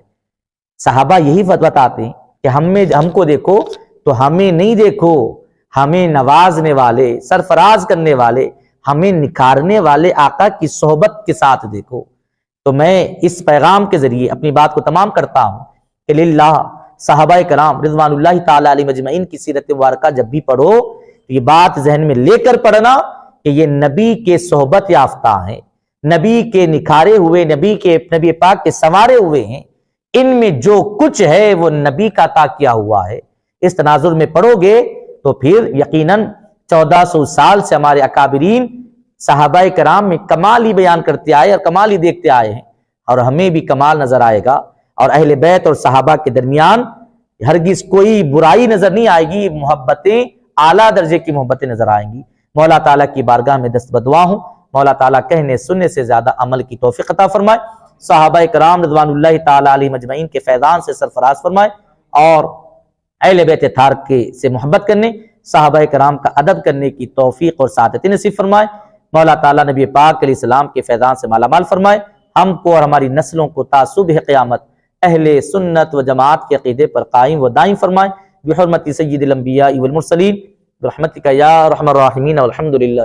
صحابہ یہی بتاتے ہیں کہ ہم کو دیکھو تو ہمیں نہیں دیکھو، ہمیں نوازنے والے، سرفراز کرنے والے، ہمیں نکھارنے والے آقا کی صحبت کے ساتھ دیکھو۔ تو میں اس پیغام کے ذریعے اپنی بات کو تمام کرتا ہوں کہ للہ صحابہ کرام رضوان اللہ تعالی علیہ مجمعین کی سیرت مبارکہ جب بھی پڑھو تو یہ بات ذہن میں لے کر پڑھنا کہ یہ نبی کے صحبت یافتہ ہیں، نبی کے نکھارے ہوئے، نبی پاک کے سنوارے ہوئے ہیں، ان میں جو کچھ ہے وہ نبی کا عطا کیا ہوا ہے۔ اس تناظر میں پڑھو گے تو پھر یقیناً 1400 سال سے ہمارے اکابرین صحابہ کرام میں کمال ہی بیان کرتے آئے اور کمال ہی دیکھتے آئے ہیں، اور ہمیں بھی کمال نظر آئے گا، اور اہل بیت اور صحابہ کے درمیان ہرگز کوئی برائی نظر نہیں آئے گی، محبتیں اعلیٰ درجے کی محبتیں نظر آئیں گی۔ مولا تعالیٰ کی بارگاہ میں دست بدعا ہوں، مولا تعالیٰ کہنے سننے سے زیادہ عمل کی توفیق عطا فرمائے، صحابہ کرام رضوان اللہ تعالی علیہ مجمعین کے فیضان سے سرفراز فرمائے، اور اہل بیت طاہر سے محبت کرنے، صحابہ کرام کا ادب کرنے کی توفیق اور سعادت نصیب فرمائے۔ مولا تعالیٰ نبی پاک علیہ السلام کے فیضان سے مالا مال فرمائے، ہم کو اور ہماری نسلوں کو تا صبح قیامت اہل سنت و جماعت کے عقیدے پر قائم و دائم فرمائے، بحرمت سید الانبیاء والمرسلین برحمتک یا ارحم الراحمین والحمدللہ۔